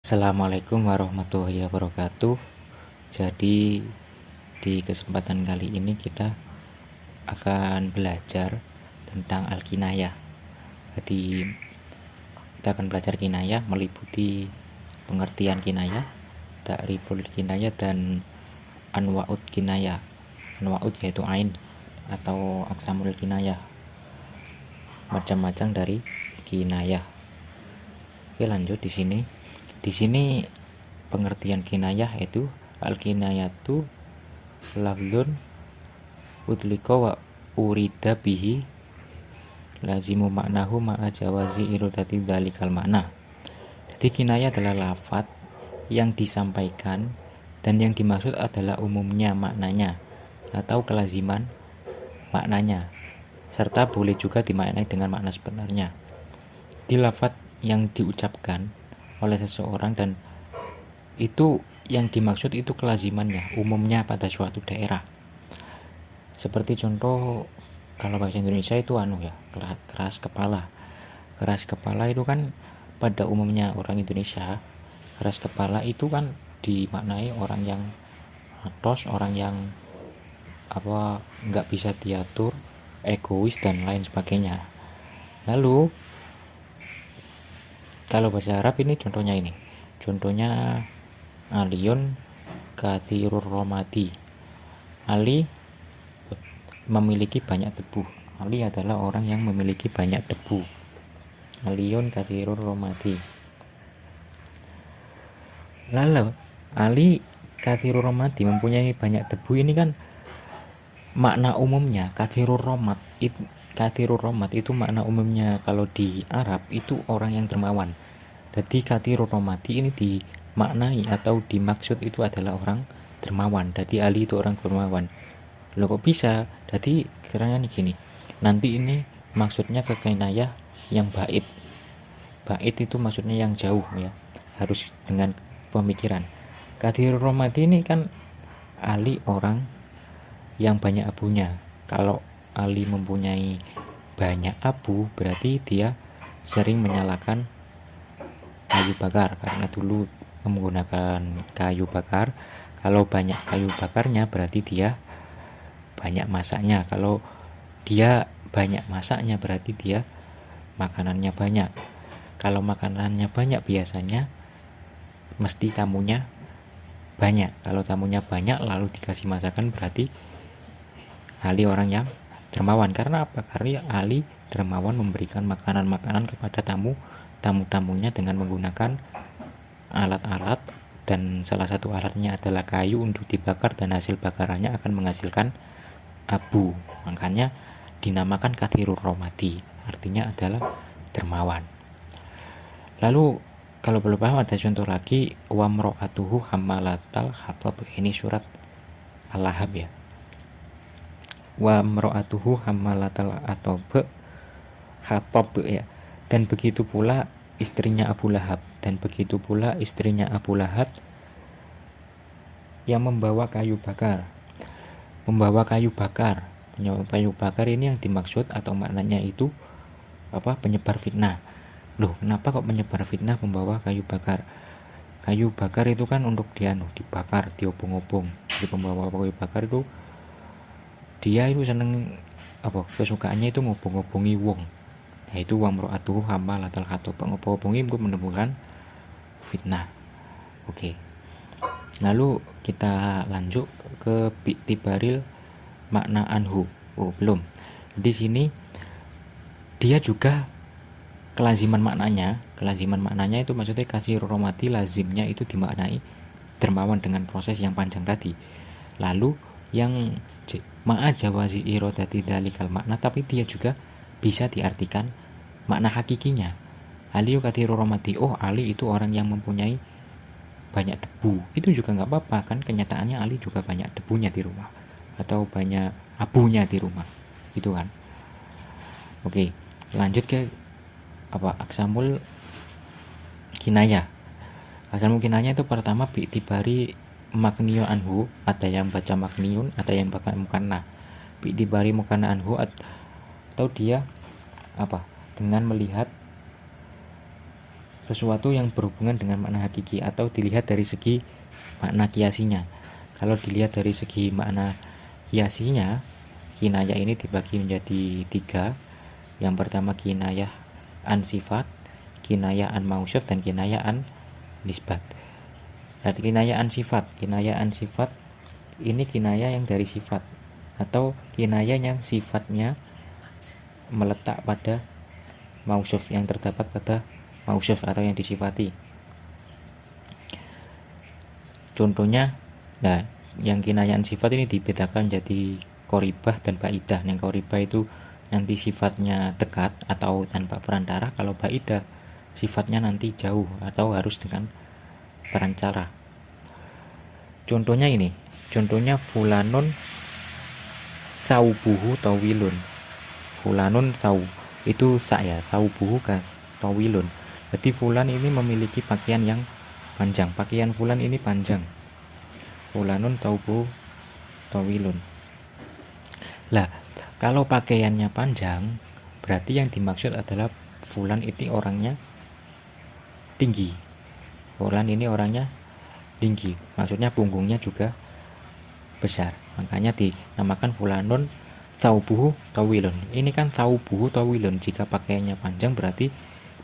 Assalamualaikum warahmatullahi wabarakatuh. Jadi di kesempatan kali ini kita akan belajar tentang al-kinayah. Jadi kita akan belajar kinayah meliputi pengertian kinayah, ta'riful kinayah, dan anwa'ud kinayah. Anwa'ud yaitu ain atau aksamul kinayah, macam-macam dari kinayah. Oke, lanjut di sini. Di sini pengertian kinayah itu al-kinayatu lafzun udlika wa urida bihi lazimu maknahu ma'a jawazi irodati dalikal makna. Jadi kinayah adalah lafaz yang disampaikan dan yang dimaksud adalah umumnya maknanya atau kelaziman maknanya, serta boleh juga dimaknai dengan makna sebenarnya. Di lafaz yang diucapkan oleh seseorang dan itu yang dimaksud itu kelazimannya, umumnya pada suatu daerah. Seperti contoh kalau bahasa Indonesia itu keras kepala. Keras kepala itu kan pada umumnya orang Indonesia, keras kepala itu kan dimaknai orang yang atos, orang yang nggak bisa diatur, egois dan lain sebagainya. Lalu kalau bahasa Arab ini contohnya aliyun kathirur romati. Ali memiliki banyak debu. Ali adalah orang yang memiliki banyak debu. Aliyun kathirur romati. Lalu Ali kathirur romati mempunyai banyak debu, ini kan makna umumnya kathirur romat. Kathirur romat itu makna umumnya kalau di Arab itu orang yang dermawan. Jadi kathirur romati ini dimaknai atau dimaksud itu adalah orang dermawan. Jadi Ali itu orang dermawan. Loh kok bisa? Jadi keterangan gini. Nanti ini maksudnya ke kinayah yang bait. Bait itu maksudnya yang jauh ya. Harus dengan pemikiran. Kathirur romati ini kan Ali orang yang banyak abunya. Kalau Ali mempunyai banyak abu, berarti dia sering menyalakan kayu bakar karena dulu menggunakan kayu bakar. Kalau banyak kayu bakarnya berarti dia banyak masaknya. Kalau dia banyak masaknya berarti dia makanannya banyak. Kalau makanannya banyak biasanya mesti tamunya banyak. Kalau tamunya banyak lalu dikasih masakan berarti Ali orang yang dermawan. Karena apa? Karena Ali dermawan memberikan makanan-makanan kepada tamu-tamunya dengan menggunakan alat-alat, dan salah satu alatnya adalah kayu untuk dibakar dan hasil bakarannya akan menghasilkan abu. Makanya dinamakan kathirur romati, artinya adalah dermawan. Lalu kalau belum paham ada contoh lagi, wa mro'atuhu hammalatal hatab. Ini surat Al-Lahab ya. Wa mro'atuhu hammalatal hatab ya. Dan begitu pula istrinya Abu Lahab, dan begitu pula istrinya Abu Lahab yang membawa kayu bakar. Membawa kayu bakar. Kayu bakar ini yang dimaksud atau maknanya itu penyebar fitnah. Loh, kenapa kok menyebar fitnah membawa kayu bakar? Kayu bakar itu kan untuk dibakar, diobong-obong. Jadi pembawa kayu bakar itu dia itu seneng kesukaannya itu ngobong-ngobongi wong. Nah itu wa mro'atuhu hammalatal hatab, ngobong-ngobongi untuk menemukan fitnah. Oke. Lalu kita lanjut ke bi'tibaril makna anhu. Belum. Di sini dia juga kelaziman maknanya itu maksudnya kasih romati, lazimnya itu dimaknai dermawan dengan proses yang panjang tadi. Lalu yang ma'a jawazi irodati dalikal makna, tapi dia juga bisa diartikan makna hakikinya. Ali kathirur romati, Ali itu orang yang mempunyai banyak debu. Itu juga nggak apa-apa kan, kenyataannya Ali juga banyak debunya di rumah atau banyak abunya di rumah itu kan. Oke, lanjut ke aksamul kinayah. Aksamul kinayah itu pertama bi'tibari makniyo anhu, ada yang baca makniun, ada yang baca mukanna. Bi'tibari mukanna anhu atau dia dengan melihat sesuatu yang berhubungan dengan makna hakiki atau dilihat dari segi makna kiasinya. Kalau dilihat dari segi makna kiasinya, kinayah ini dibagi menjadi 3. Yang pertama kinayah an sifat, kinayah an mausuf, dan kinayah an nisbat. Berarti kinayah an sifat ini kinayah yang dari sifat atau kinayah yang sifatnya meletak pada mausuf, yang terdapat pada mausuf atau yang disifati. Contohnya, nah, yang kinayah an sifat ini dibedakan jadi qoribah dan baidah. Yang qoribah itu nanti sifatnya dekat atau tanpa perantara, kalau baidah sifatnya nanti jauh atau harus dengan perantara. Contohnya ini, contohnya fulanun saubuhu tawilun. Fulanun sau itu saya, saubuhu ka tawilun. Jadi fulan ini memiliki pakaian yang panjang, pakaian fulan ini panjang. Fulanun saubuhu tawilun. Lah, kalau pakaiannya panjang, berarti yang dimaksud adalah fulan ini orangnya tinggi. Fulan ini orangnya tinggi, maksudnya punggungnya juga besar, makanya dinamakan fulanun saubuhu tawilun. Ini kan saubuhu tawilun, jika pakaiannya panjang berarti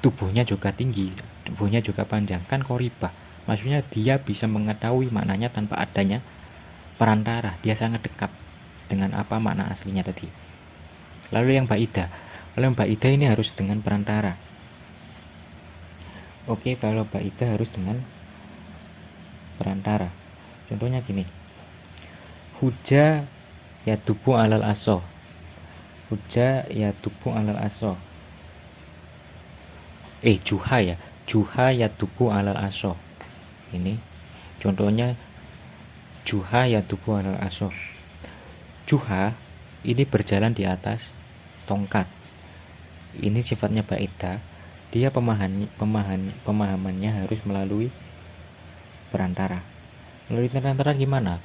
tubuhnya juga tinggi, tubuhnya juga panjang, kan qoribah, maksudnya dia bisa mengetahui maknanya tanpa adanya perantara, dia sangat dekat dengan apa makna aslinya tadi. Lalu yang baidah, kalau yang baidah ini harus dengan perantara. Oke, kalau baidah harus dengan perantara. Contohnya gini, huja yadubu alal aso, huja yadubu alal aso, juha yadubu alal aso. Ini contohnya juha yadubu alal aso. Juha ini berjalan di atas tongkat. Ini sifatnya baidah, dia pemahamannya harus melalui perantara. Melalui perantara gimana?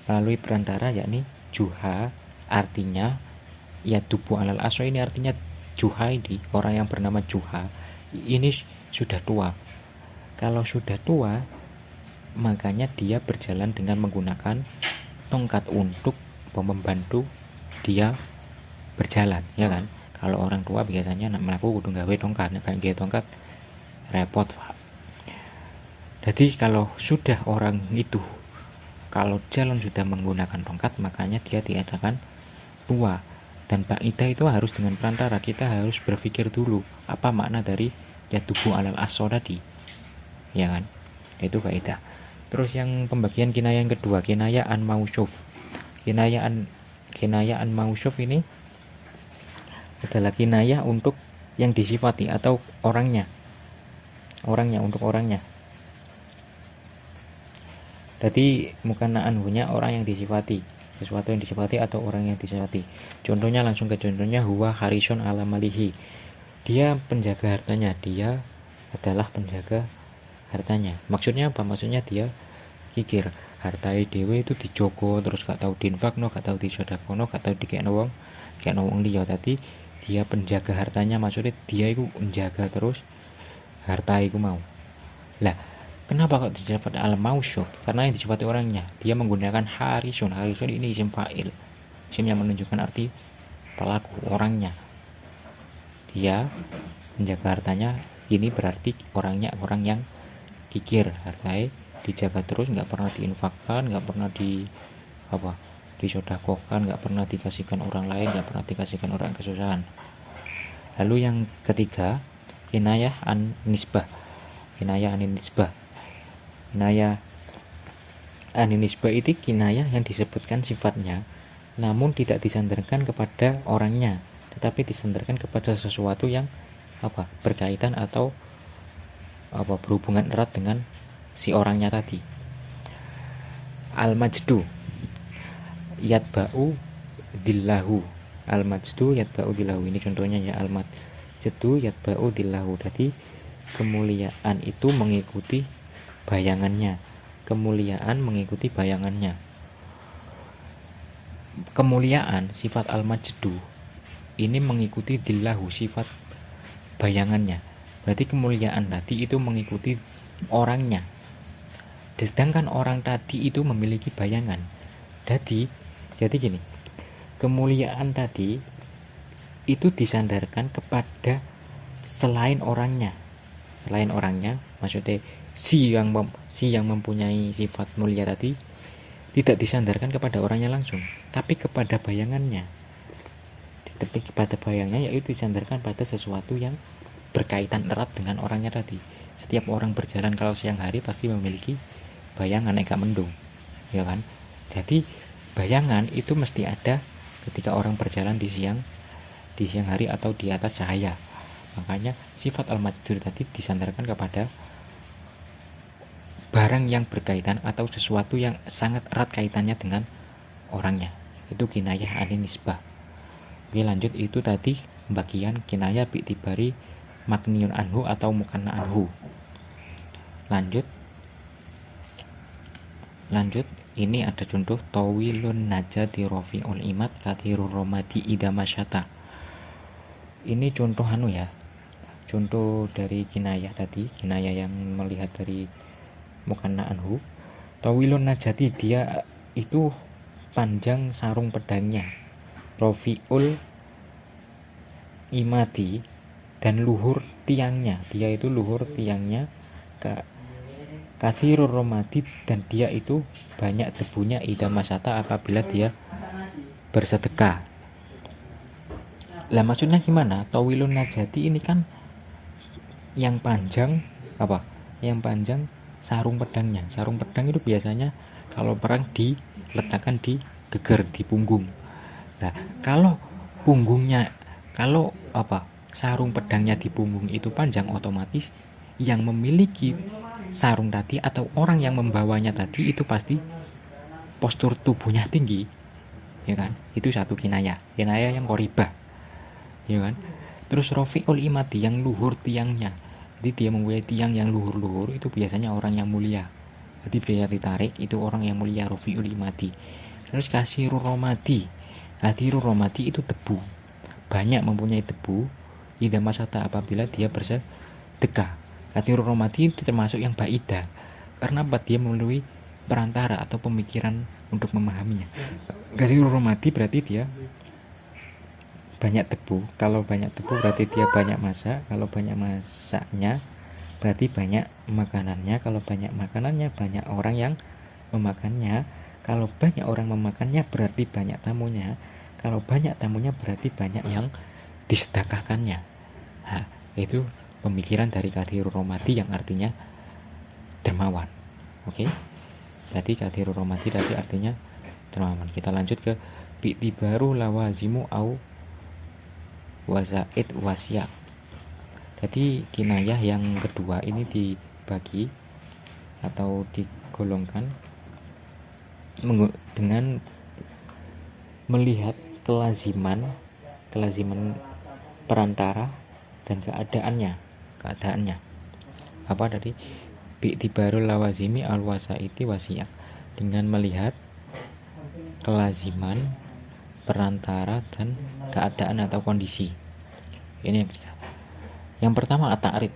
Melalui perantara yakni juha, artinya yadubu alal aso, ini artinya juha ini, orang yang bernama juha ini sudah tua. Kalau sudah tua, makanya dia berjalan dengan menggunakan tongkat untuk membantu dia berjalan, ya kan? Kalau orang tua biasanya nak melaku kudu gawe tongkat, nek gawe tongkat repot, Pak. Jadi kalau sudah orang itu kalau jalan sudah menggunakan tongkat, makanya dia diadakan tua. Dan baidah itu harus dengan perantara. Kita harus berpikir dulu apa makna dari yadubu alal aso tadi, ya kan? Itu baidah. Terus yang pembagian kinayah yang kedua, kinayah an mausuf. Kinayah an mausuf ini adalah kinayah untuk yang disifati atau orangnya untuk orangnya. Jadi mukanaan punya orang yang disifati, sesuatu yang disifati atau orang yang disifati. Contohnya, langsung ke contohnya, huwa harisun ala malihi. Dia penjaga hartanya, dia adalah penjaga hartanya. Maksudnya apa? Maksudnya dia kikir hartai dewe itu dijogo, terus gak tahu dinfakno, gak tahu disodakono, gak tahu dikekno wong liya. Tadi dia penjaga hartanya, maksudnya dia itu menjaga terus harta itu mau. Lah, kenapa kok disifat al-mausuf? Karena yang disifati orangnya. Dia menggunakan harisun. Harisun ini isim fa'il, isim yang menunjukkan arti pelaku, orangnya. Dia menjaga hartanya, ini berarti orangnya orang yang kikir, hartai dijaga terus, nggak pernah diinfakkan, nggak pernah disodakokan, nggak pernah dikasihkan orang lain, nggak pernah dikasihkan orang kesusahan. Lalu yang ketiga, kinayah an nisbah. Kinayah an nisbah itu kinayah yang disebutkan sifatnya namun tidak disandarkan kepada orangnya, tetapi disandarkan kepada sesuatu yang berkaitan atau berhubungan erat dengan si orangnya tadi. Al-majdu yatba'u dillahu. Al-majdu yatba'u dillahu, ini contohnya ya. Al-majdu yatba'u dillahu, jadi kemuliaan itu mengikuti bayangannya. Kemuliaan mengikuti bayangannya. Kemuliaan sifat al-majdu ini mengikuti dillahu, sifat bayangannya. Berarti kemuliaan tadi itu mengikuti orangnya. Sedangkan orang tadi itu memiliki bayangan. Jadi gini, kemuliaan tadi itu disandarkan kepada selain orangnya. Selain orangnya, maksudnya si yang mempunyai sifat mulia tadi tidak disandarkan kepada orangnya langsung, tapi kepada bayangannya. Tapi kepada bayangnya yaitu disandarkan pada sesuatu yang berkaitan erat dengan orangnya tadi. Setiap orang berjalan kalau siang hari pasti memiliki bayangan eka mendung, ya kan? Jadi bayangan itu mesti ada ketika orang berjalan di siang hari atau di atas cahaya. Makanya sifat al-majdur tadi disandarkan kepada barang yang berkaitan atau sesuatu yang sangat erat kaitannya dengan orangnya. Itu kinayah anin nisbah. Oke, lanjut, itu tadi bagian kinayah bi'tibari makniun anhu atau mukanna anhu. Lanjut, ini ada contoh tawilun najati rofi'ul imad kathirur romadi idamasyata. Ini contoh contoh dari kinayah tadi, kinayah yang melihat dari mukanna anhu. Tawilun najati, dia itu panjang sarung pedangnya, rofi'ul imadi, dan luhur tiangnya, dia itu luhur tiangnya, kathirur romadi, dan dia itu banyak debunya idamasata apabila dia bersedekah. Lah maksudnya gimana? Tawilun najati ini kan yang panjang apa? Yang panjang sarung pedangnya. Sarung pedang itu biasanya kalau perang diletakkan di geger, di punggung. Nah, kalau sarung pedangnya di punggung itu panjang, otomatis yang memiliki sarung tadi atau orang yang membawanya tadi itu pasti postur tubuhnya tinggi, ya kan? Itu satu kinayah yang qoribah, ya kan? Terus rofi'ul imati, yang luhur tiangnya, jadi dia mempunyai tiang yang luhur-luhur, itu biasanya orang yang mulia, jadi biaya ditarik itu orang yang mulia, rofi'ul imati. Terus kasirur romadi itu debu, banyak mempunyai debu, ida masata apabila dia bersedekah. Kasirur romadi itu termasuk yang baidah, karena dia melalui perantara atau pemikiran untuk memahaminya. Kasirur romadi berarti dia banyak debu. Kalau banyak debu berarti dia banyak masak. Kalau banyak masaknya berarti banyak makanannya. Kalau banyak makanannya banyak orang yang memakannya. Kalau banyak orang memakannya berarti banyak tamunya. Kalau banyak tamunya berarti banyak yang disedekahkannya. Nah, itu pemikiran dari kathirur romadi yang artinya dermawan. Oke. Jadi kathirur romadi tadi artinya dermawan. Kita lanjut ke bi'tibaru lawazimu au wazaid wasyak. Jadi kinayah yang kedua ini dibagi atau digolongkan dengan melihat kelaziman perantara dan keadaannya. Apa tadi? Bi'tibarul lawazimi al wasaiti wasiyak, dengan melihat kelaziman perantara dan keadaan atau kondisi. Ini yang pertama ta'rid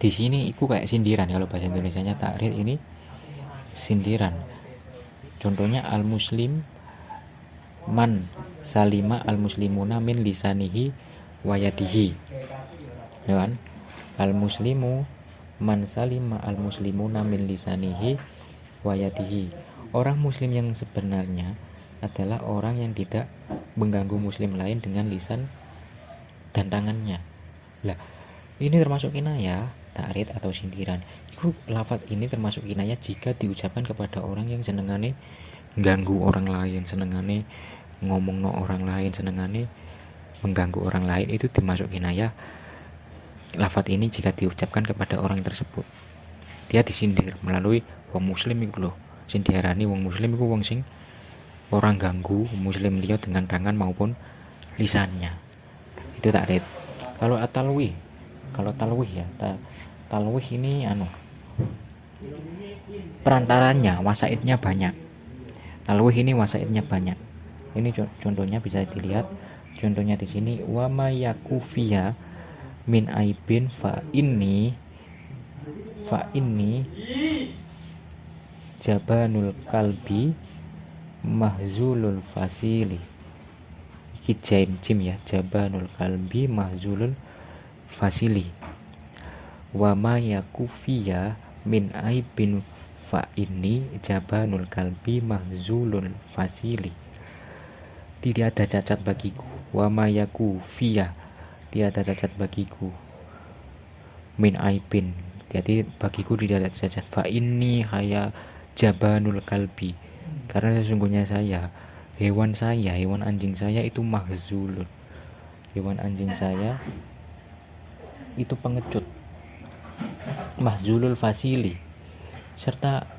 di sini itu kayak sindiran. Kalau bahasa Indonesianya ta'rid ini sindiran. Contohnya al muslim man salima al muslimuna min lisanihi wayadihi, ya kan? Al muslimu man salima al muslimuna min lisanihi wayadihi. Orang muslim yang sebenarnya adalah orang yang tidak mengganggu muslim lain dengan lisan dan tangannya. Lah, ini termasuk kinayah, ta'rid atau sindiran. Itu lafaz ini termasuk kinayah jika diucapkan kepada orang yang senengane ganggu orang lain, senengane ngomong orang lain, senengane mengganggu orang lain, itu termasuk kinayah. Lafaz ini jika diucapkan kepada orang tersebut, dia disindir melalui wong muslim iku lho. Sing diarani wong muslim iku wong sing orang ganggu muslim liya dengan tangan maupun lisannya. Itu ta'rid. Kalau talwih ya, talwih ini perantaranya, wasaidnya banyak. Talwih ini wasaidnya banyak. Ini contohnya bisa dilihat. Contohnya di sini wa ma yakufiya min aibin fa inni jabanul kalbi mahzulul fasili. Iki jim ya, jabanul kalbi mahzulul fasili. Wa ma yakufiya min aibin fa inni jabanul kalbi mahzulul fasili. Tidak ada cacat bagiku. Wa ma yakufiya, tiada cacat bagiku. Min aibin, jadi bagiku tidak ada cacat. Fa inni haya jabanul kalbi, karena sesungguhnya hewan anjing saya itu mahzulun. Hewan anjing saya itu pengecut. Mahzulul fasili, serta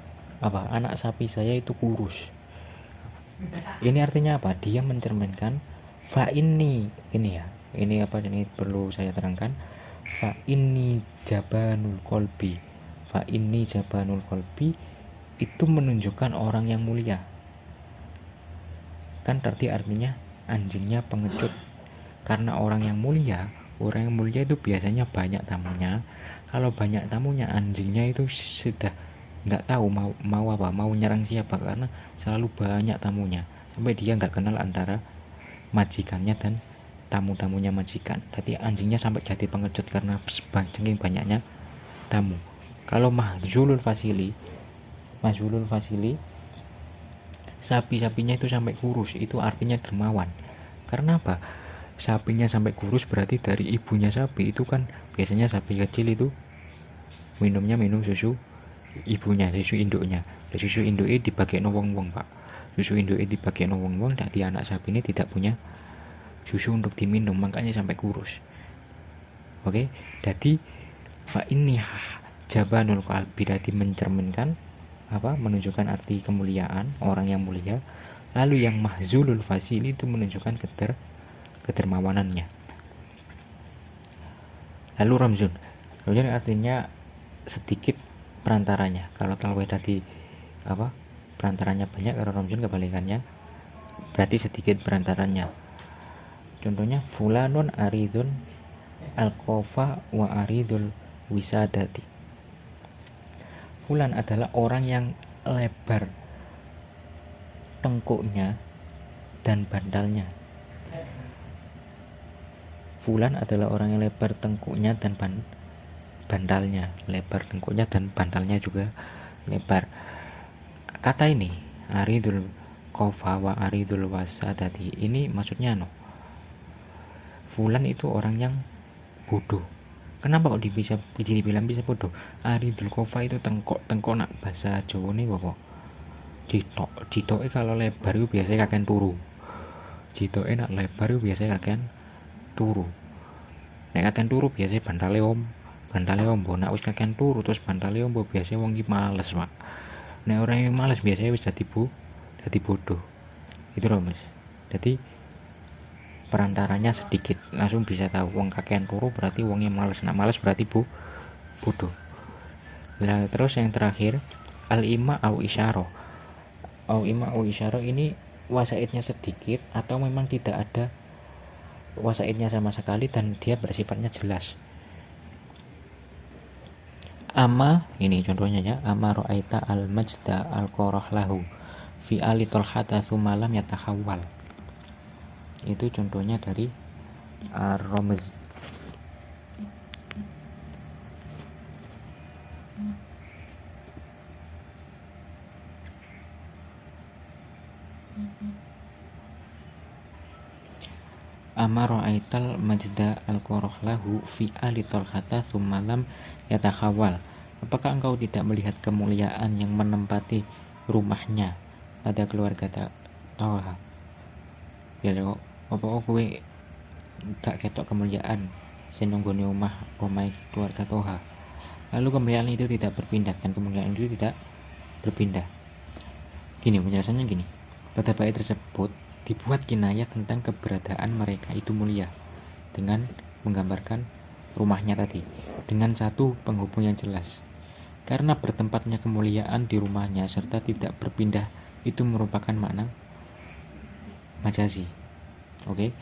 anak sapi saya itu kurus. Ini artinya apa? Dia mencerminkan fa ini ya. Ini apa ini perlu saya terangkan. Fa ini jabanul kolbi. Fa ini jabanul kolbi itu menunjukkan orang yang mulia. Kan artinya anjingnya pengecut. Karena orang yang mulia itu biasanya banyak tamunya. Kalau banyak tamunya, anjingnya itu sudah nggak tahu mau nyerang siapa, karena selalu banyak tamunya, sampai dia nggak kenal antara majikannya dan tamu-tamunya majikan. Jadi anjingnya sampai jadi pengecut karena saking banyaknya tamu. Kalau mahzulul fasili, sapi-sapinya itu sampai kurus, itu artinya dermawan. Karena apa? Sapinya sampai kurus berarti dari ibunya sapi itu kan biasanya sapi kecil itu minum susu ibunya, susu induknya. Susu induknya dipakai wong-wong, Pak. Susu induknya dipakai wong-wong, jadi anak sapi ini tidak punya susu untuk diminum, makanya sampai kurus. Oke, jadi fa ini jabanul qalbi, berarti mencerminkan apa? Menunjukkan arti kemuliaan, orang yang mulia. Lalu yang mahzulul fasili itu menunjukkan kedermawanannya. Lalu ramzun artinya sedikit perantaranya. Kalau talwih tadi apa? Perantaranya banyak, kalau ramzun kebalikannya berarti sedikit perantaranya. Contohnya fulanun aridun al-kofa wa aridul wisadati. Fulan adalah orang yang lebar tengkuknya dan bandalnya. Fulan adalah orang yang lebar tengkuknya dan bandalnya. Lebar tengkuknya dan bandalnya juga lebar. Kata ini aridul kofa wa aridul wasadati, ini maksudnya fulan itu orang yang bodoh. Kenapa kok dibilang bisa bodoh? Aridul kofa itu tengkok nak bahasa Jawa nih bapak. Jitoke kalau lebar itu biasanya kakek turu. Jitoke nak lebar itu biasanya kakek turu. Nek kakek turu biasanya bandale om nak wis kakek turu terus bandale om biasanya wong iki males, Pak. Nek orang yang males biasanya wis dadi bodoh. Itu loh, Mas. Jadi perantaranya sedikit, langsung bisa tahu wong kakek turu berarti wongnya males. Nak males berarti bodoh. Nah, terus yang terakhir al-ima au isyarah. Au-ima au isyarah ini wasaidnya sedikit atau memang tidak ada wasaidnya sama sekali dan dia bersifatnya jelas. Ama, ini contohnya ya, ama ra'aita al-majda al-qarah lahu fi ali talhata thumalam yatahawwal. Itu contohnya dari ar-ramz. Amaro aital majda al-qarah lahu fi ali talhata thummalam yatakhawal. Apakah engkau tidak melihat kemuliaan yang menempati rumahnya pada keluarga Talha? Ya kok apa kowe gak ketok kemuliaan sing nunggone omahe keluarga Talha. Lalu kemuliaan itu tidak berpindah, dan kemuliaan itu tidak berpindah. Gini penjelasannya gini. Pada bait tersebut dibuat kinayah tentang keberadaan mereka itu mulia dengan menggambarkan rumahnya tadi dengan satu penghubung yang jelas. Karena bertempatnya kemuliaan di rumahnya serta tidak berpindah itu merupakan makna majazi. Oke.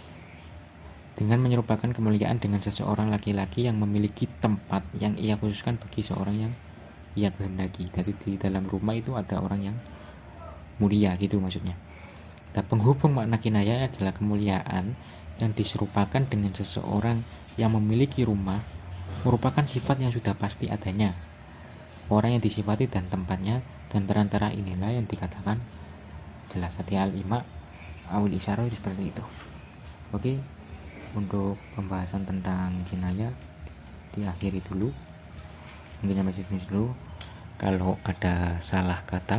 dengan menyerupakan kemuliaan dengan seseorang laki-laki yang memiliki tempat yang ia khususkan bagi seorang yang ia kehendaki. Jadi di dalam rumah itu ada orang yang mulia gitu maksudnya. Nah, penghubung makna kinayah adalah kemuliaan yang diserupakan dengan seseorang yang memiliki rumah merupakan sifat yang sudah pasti adanya, orang yang disifati dan tempatnya, dan perantara inilah yang dikatakan jelas. Hati al-ima awil isyarah itu seperti itu. Oke, untuk pembahasan tentang kinayah diakhiri dulu, mungkin sampai situ dulu. Kalau ada salah kata